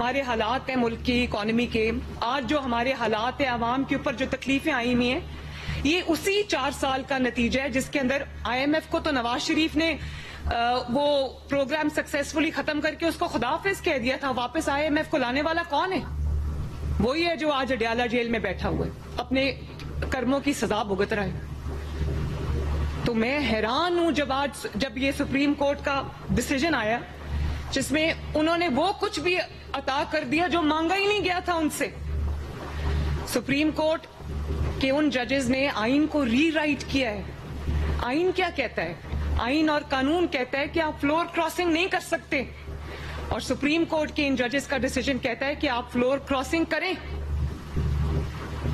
ہمارے حالات ہیں ملک کی اکانومی کے، آج جو ہمارے حالات ہیں، عوام کے اوپر جو تکلیفیں آئی ہوئی ہیں، یہ اسی 4 سال کا نتیجہ ہے جس کے اندر IMF کو تو نواز شریف نے وہ پروگرام سکسیسفلی ختم کر کے اس کو خداحافظ کہہ دیا تھا. واپس IMF کو لانے والا کون ہے؟ وہی ہے جو آج اڈیالہ جیل میں بیٹھا ہوا ہے، اپنے کرموں کی سزا بھگت رہا ہے. تو میں حیران ہوں جب یہ سپریم کورٹ کا ڈیسیجن آیا جس میں انہوں نے وہ کچھ بھی عطا کر دیا جو مانگا ہی نہیں گیا تھا ان سے. سپریم کورٹ کے ان ججز نے آئین کو ری رائٹ کیا ہے. آئین کیا کہتا ہے؟ آئین اور قانون کہتا ہے کہ آپ فلور کراسنگ نہیں کر سکتے، اور سپریم کورٹ کے ان ججز کا ڈیسیجن کہتا ہے کہ آپ فلور کراسنگ کریں.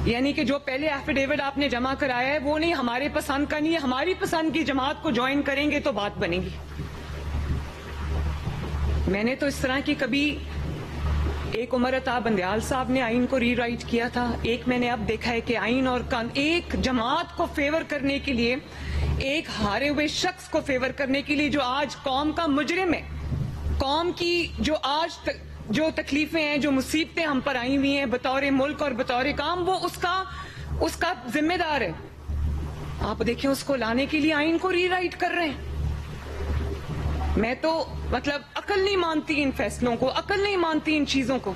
یعنی کہ جو پہلے ایفیڈیوٹ آپ نے جمع کرایا ہے وہ نہیں، ہمارے پسند کا نہیں ہے، ہماری پسند کی جماعت کو جوائن کریں گے تو بات بنے گی. میں نے تو اس طرح کی کبھی، ایک عمر عطا بندیال صاحب نے آئین کو ری رائٹ کیا تھا، ایک میں نے اب دیکھا ہے کہ آئین اور ایک جماعت کو فیور کرنے کے لیے، ایک ہارے ہوئے شخص کو فیور کرنے کے لیے جو آج قوم کا مجرم ہے، قوم کی جو آج جو تکلیفیں ہیں، جو مصیبتیں ہم پر آئی ہوئی ہیں بطور ملک اور بطور قوم، وہ اس کا ذمہ دار ہے. آپ دیکھیں اس کو لانے کے لیے آئین کو ری رائٹ کر رہے ہیں. میں تو عقل نہیں مانتی ان فیصلوں کو، عقل نہیں مانتی ان چیزوں کو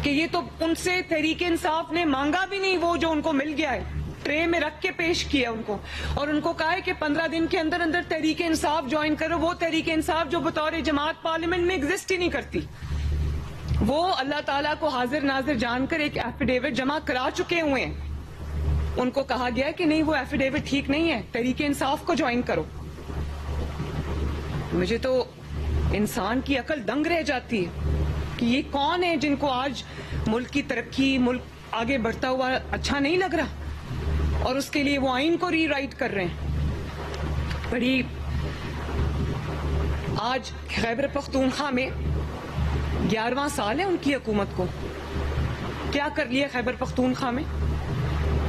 کہ یہ تو ان سے تحریک انصاف نے مانگا بھی نہیں، وہ جو ان کو مل گیا ہے ٹرے میں رکھ کے پیش کیا ان کو، اور ان کو کہا ہے کہ 15 دن کے اندر اندر تحریک انصاف جوائن کرو. وہ تحریک انصاف جو بطور جماعت پارلیمنٹ میں ایگزسٹ ہی نہیں کرتی، وہ اللہ تعالیٰ کو حاضر ناظر جان کر ایک ایفیڈیوٹ جمع کرا چکے ہوئے ہیں. ان کو کہا گیا کہ نہیں وہ ایفیڈیوٹ ٹھیک نہیں ہے، تحریک انصاف کو جوائن کرو. مجھے تو انسان کی عقل دنگ رہ جاتی ہے کہ یہ کون ہے جن کو آج ملک کی ترقی، ملک آگے بڑھتا ہوا اچھا نہیں لگ رہا، اور اس کے لیے وہ آئین کو ری رائٹ کر رہے ہیں. بڑی آج خیبر پختونخوا میں 11واں سال ہے ان کی حکومت کو. کیا کر لیا خیبر پختونخوا میں؟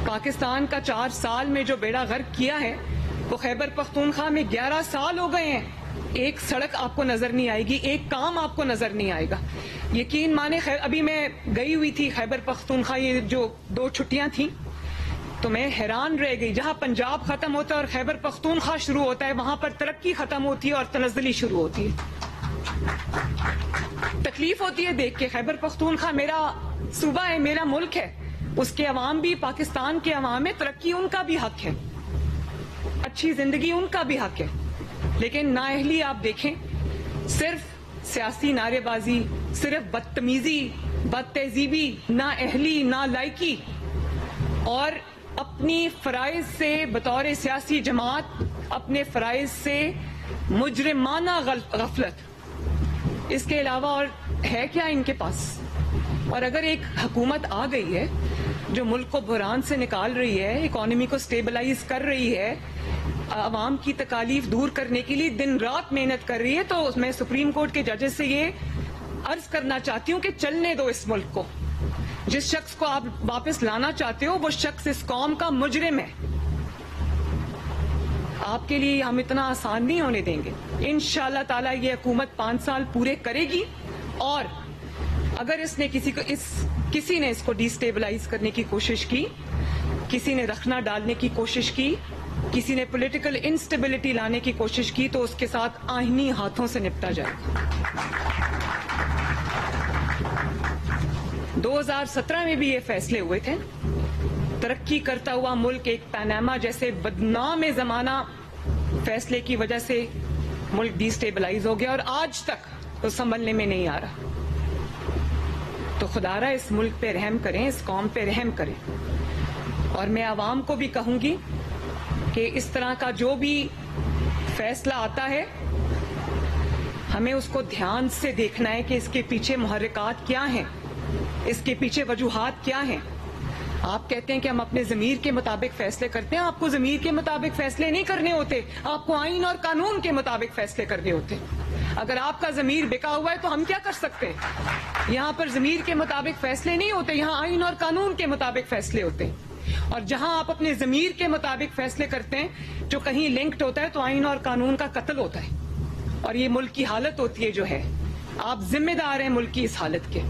پاکستان کا 4 سال میں جو بیڑا غرق کیا ہے وہ خیبر پختونخوا میں 11 سال ہو گئے ہیں. ایک سڑک آپ کو نظر نہیں آئے گی، ایک کام آپ کو نظر نہیں آئے گا. یقین مانے ابھی میں گئی ہوئی تھی خیبر پختونخوا، یہ جو 2 چھٹیاں تھیں، تو میں حیران رہ گئی. جہاں پنجاب ختم ہوتا ہے اور خیبر پختونخوا شروع ہوتا ہے، وہاں پر ترقی ختم ہوتی ہے اور تنزلی شروع ہوتی ہے. تکلیف ہوتی ہے دیکھ کے. خیبر پختونخوا میرا صوبہ ہے، میرا ملک ہے، اس کے عوام بھی پاکستان کے عوام ہے، ترقی ان کا بھی حق ہے، اچھی زندگی ان کا بھی حق ہے. لیکن نااہلی آپ دیکھیں، صرف سیاسی نعرے بازی، صرف بدتمیزی، بد تہذیبی، نااہلی، نالائکی، اور اپنی فرائض سے بطور سیاسی جماعت اپنے فرائض سے مجرمانہ غفلت، اس کے علاوہ اور ہے کیا ان کے پاس؟ اور اگر ایک حکومت آ گئی ہے جو ملک کو بحران سے نکال رہی ہے، اکانومی کو سٹیبلائز کر رہی ہے، عوام کی تکالیف دور کرنے کے لیے دن رات محنت کر رہی ہے، تو میں سپریم کورٹ کے ججز سے یہ عرض کرنا چاہتی ہوں کہ چلنے دو اس ملک کو. جس شخص کو آپ واپس لانا چاہتے ہو وہ شخص اس قوم کا مجرم ہے. آپ کے لیے ہم اتنا آسان نہیں ہونے دیں گے. انشاءاللہ تعالی یہ حکومت 5 سال پورے کرے گی، اور اگر کسی نے اس کو ڈی سٹیبلائز کرنے کی کوشش کی، کسی نے رخنا ڈالنے کی کوشش کی، کسی نے پولیٹیکل انسٹیبلٹی لانے کی کوشش کی، تو اس کے ساتھ آئینی ہاتھوں سے نپٹا جائے گا. 2017 میں بھی یہ فیصلے ہوئے تھے. ترقی کرتا ہوا ملک، ایک پاناما جیسے بدنام زمانہ فیصلے کی وجہ سے ملک ڈی سٹیبلائز ہو گیا، اور آج تک تو سنبھلنے میں نہیں آ رہا. تو خدا را اس ملک پہ رحم کریں، اس قوم پہ رحم کریں. اور میں عوام کو بھی کہوں گی کہ اس طرح کا جو بھی فیصلہ آتا ہے ہمیں اس کو دھیان سے دیکھنا ہے کہ اس کے پیچھے محرکات کیا ہیں، اس کے پیچھے وجوہات کیا ہیں. آپ کہتے ہیں کہ ہم اپنے ضمیر کے مطابق فیصلے کرتے ہیں. آپ کو ضمیر کے مطابق فیصلے نہیں کرنے ہوتے، آپ کو آئین اور قانون کے مطابق فیصلے کرنے ہوتے. اگر آپ کا ضمیر بکا ہوا ہے تو ہم کیا کر سکتے ہیں؟ یہاں پر ضمیر کے مطابق فیصلے نہیں ہوتے، یہاں آئین اور قانون کے مطابق فیصلے ہوتے ہیں. اور جہاں آپ اپنے ضمیر کے مطابق فیصلے کرتے ہیں جو کہیں لنکڈ ہوتا ہے تو آئین اور قانون کا قتل ہوتا ہے، اور یہ ملک کی حالت ہوتی ہے جو ہے. آپ ذمہ دار ہیں ملک کی اس حالت کے.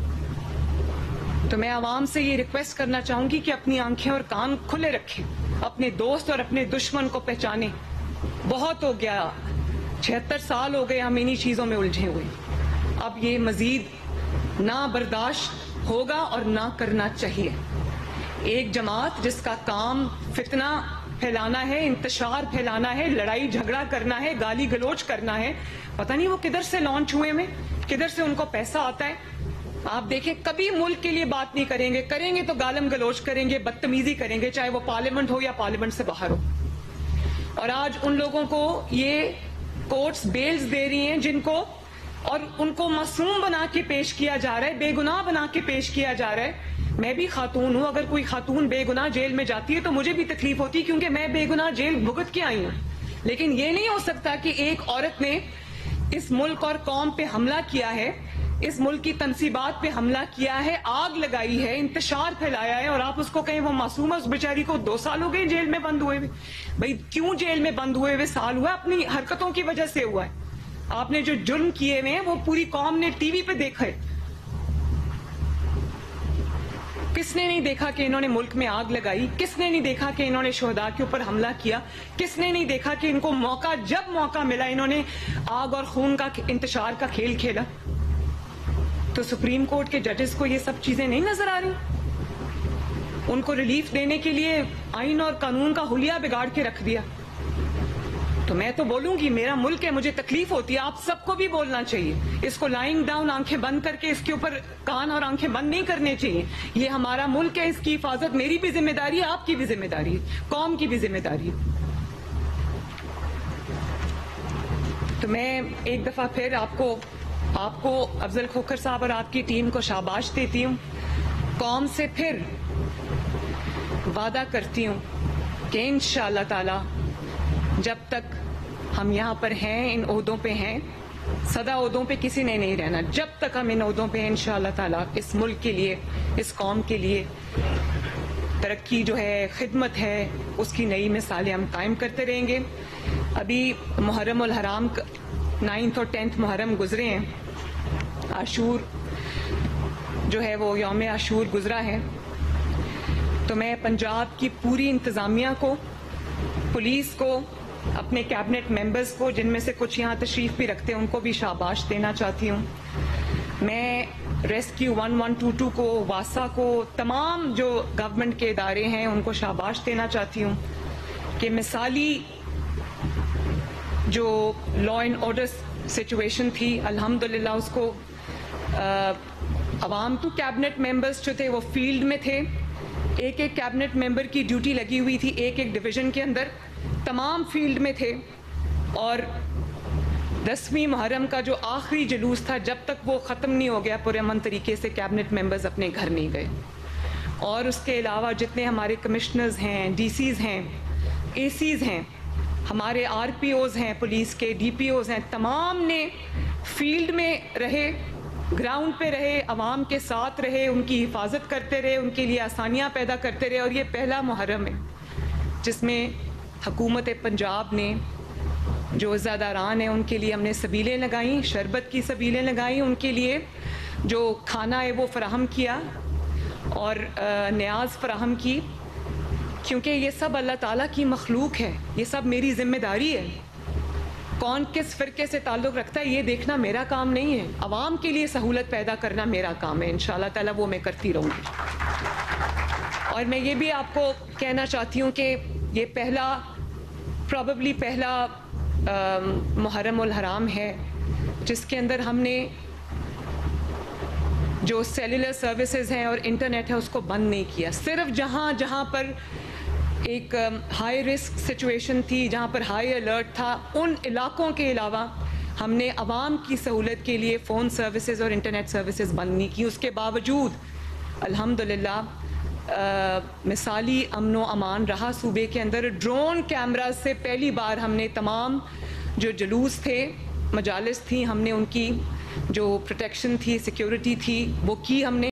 تو میں عوام سے یہ ریکویسٹ کرنا چاہوں گی کہ اپنی آنکھیں اور کان کھلے رکھیں, اپنے دوست اور اپنے دشمن کو پہچانیں. بہت ہو گیا, 76 سال ہو گئے ہم انہی چیزوں میں الجھے ہوئے. اب یہ مزید نہ برداشت ہوگا اور نہ کرنا چاہیے. ایک جماعت جس کا کام فتنہ پھیلانا ہے, انتشار پھیلانا ہے, لڑائی جھگڑا کرنا ہے, گالی گلوچ کرنا ہے, پتہ نہیں وہ کدھر سے لانچ ہوئے میں, کدھر سے ان کو پیسہ آتا ہے. آپ دیکھیں کبھی ملک کے لیے بات نہیں کریں گے تو گالم گلوچ کریں گے, بدتمیزی کریں گے, چاہے وہ پارلیمنٹ ہو یا پارلیمنٹ سے باہر ہو. اور آج ان لوگوں کو یہ کورٹس بیلز دے رہی ہیں جن کو, اور ان کو معصوم بنا کے پیش کیا جا رہا ہے, بے گناہ بنا کے پیش کیا جا رہا ہے. میں بھی خاتون ہوں, اگر کوئی خاتون بے گناہ جیل میں جاتی ہے تو مجھے بھی تکلیف ہوتی ہے, کیونکہ میں بے گناہ جیل بھگت کے آئی ہوں. لیکن یہ نہیں ہو سکتا کہ ایک عورت نے اس ملک اور قوم پہ حملہ کیا ہے, اس ملک کی تنصیبات پہ حملہ کیا ہے, آگ لگائی ہے, انتشار پھیلایا ہے, اور آپ اس کو کہیں وہ معصوم ہے. اس بیچاری کو 2 سال ہو گئے جیل میں بند ہوئے ہوئے. بھئی کیوں جیل میں بند ہوئے ہوئے سال ہوا؟ اپنی حرکتوں کی وجہ سے ہوا ہے. آپ نے جو جرم کیے ہوئے ہیں وہ پوری قوم نے ٹی وی پہ دیکھا ہے. کس نے نہیں دیکھا کہ انہوں نے ملک میں آگ لگائی؟ کس نے نہیں دیکھا کہ انہوں نے شہداء کے اوپر حملہ کیا؟ کس نے نہیں دیکھا کہ ان کو جب موقع ملا انہوں نے آگ اور خون کا انتشار کا کھیل کھیلا؟ تو سپریم کورٹ کے ججز کو یہ سب چیزیں نہیں نظر آ رہی؟ ان کو ریلیف دینے کے لیے آئین اور قانون کا حلیہ بگاڑ کے رکھ دیا. تو میں تو بولوں گی, میرا ملک ہے, مجھے تکلیف ہوتی ہے, آپ سب کو بھی بولنا چاہیے. اس کو لائنگ ڈاؤن, آنکھیں بند کر کے اس کے اوپر کان اور آنکھیں بند نہیں کرنے چاہیے. یہ ہمارا ملک ہے, اس کی حفاظت میری بھی ذمہ داری ہے, آپ کی بھی ذمہ داری ہے, قوم کی بھی ذمہ داری ہے. تو میں ایک دفعہ پھر آپ کو افضل کھوکھر صاحب اور آپ کی ٹیم کو شاباش دیتی ہوں. قوم سے پھر وعدہ کرتی ہوں کہ انشاءاللہ تعالی جب تک ہم یہاں پر ہیں, ان عہدوں پہ ہیں, سدا عہدوں پہ کسی نے نہیں رہنا, جب تک ہم ان عہدوں پہ ہیں انشاءاللہ تعالی اس ملک کے لیے, اس قوم کے لیے ترقی جو ہے, خدمت ہے, اس کی نئی مثالیں ہم قائم کرتے رہیں گے. ابھی محرم الحرام 9th اور 10th محرم گزرے ہیں, عاشور جو ہے وہ یوم عاشور گزرا ہے. تو میں پنجاب کی پوری انتظامیہ کو, پولیس کو, اپنے کیبنٹ ممبرز کو, جن میں سے کچھ یہاں تشریف بھی رکھتے ہیں, ان کو بھی شاباش دینا چاہتی ہوں. میں ریسکیو 1122 کو, واسا کو, تمام جو گورنمنٹ کے ادارے ہیں ان کو شاباش دینا چاہتی ہوں کہ مثالی جو لا اینڈ آرڈر سچویشن تھی, الحمدللہ اس کو عوام تو کیبنٹ ممبرز جو تھے وہ فیلڈ میں تھے, ایک کیبنٹ ممبر کی ڈیوٹی لگی ہوئی تھی ایک ڈویژن کے اندر, تمام فیلڈ میں تھے. اور 10ویں محرم کا جو آخری جلوس تھا, جب تک وہ ختم نہیں ہو گیا پرامن طریقے سے, کیبنٹ ممبرز اپنے گھر نہیں گئے. اور اس کے علاوہ جتنے ہمارے کمشنرز ہیں, ڈی سیز ہیں, اے سیز ہیں, ہمارے آر پی اوز ہیں, پولیس کے ڈی پی اوز ہیں, تمام نے فیلڈ میں رہے, گراؤنڈ پہ رہے, عوام کے ساتھ رہے, ان کی حفاظت کرتے رہے, ان کے لیے آسانیاں پیدا کرتے رہے. اور یہ پہلا محرم ہے جس میں حکومت پنجاب نے جو عزاداران ہیں ان کے لیے ہم نے سبیلیں لگائیں, شربت کی سبیلیں لگائیں, ان کے لیے جو کھانا ہے وہ فراہم کیا اور نیاز فراہم کی, کیونکہ یہ سب اللہ تعالیٰ کی مخلوق ہے, یہ سب میری ذمہ داری ہے. کون کس فرقے سے تعلق رکھتا ہے یہ دیکھنا میرا کام نہیں ہے, عوام کے لیے سہولت پیدا کرنا میرا کام ہے. انشاءاللہ تعالیٰ وہ میں کرتی رہوں گی. اور میں یہ بھی آپ کو کہنا چاہتی ہوں کہ یہ پرابیبلی پہلا محرم الحرام ہے جس کے اندر ہم نے جو سیلولر سروسز ہیں اور انٹرنیٹ ہے اس کو بند نہیں کیا. صرف جہاں پر ایک ہائی رسک سچویشن تھی, جہاں پر ہائی الرٹ تھا, ان علاقوں کے علاوہ ہم نے عوام کی سہولت کے لیے فون سروسز اور انٹرنیٹ سروسز بند نہیں کی. اس کے باوجود الحمدللہ مثالی امن و امان رہا صوبے کے اندر. ڈرون کیمراز سے پہلی بار ہم نے تمام جو جلوس تھے, مجالس تھیں, ہم نے ان کی جو پروٹیکشن تھی, سیکیورٹی تھی, وہ کی ہم نے.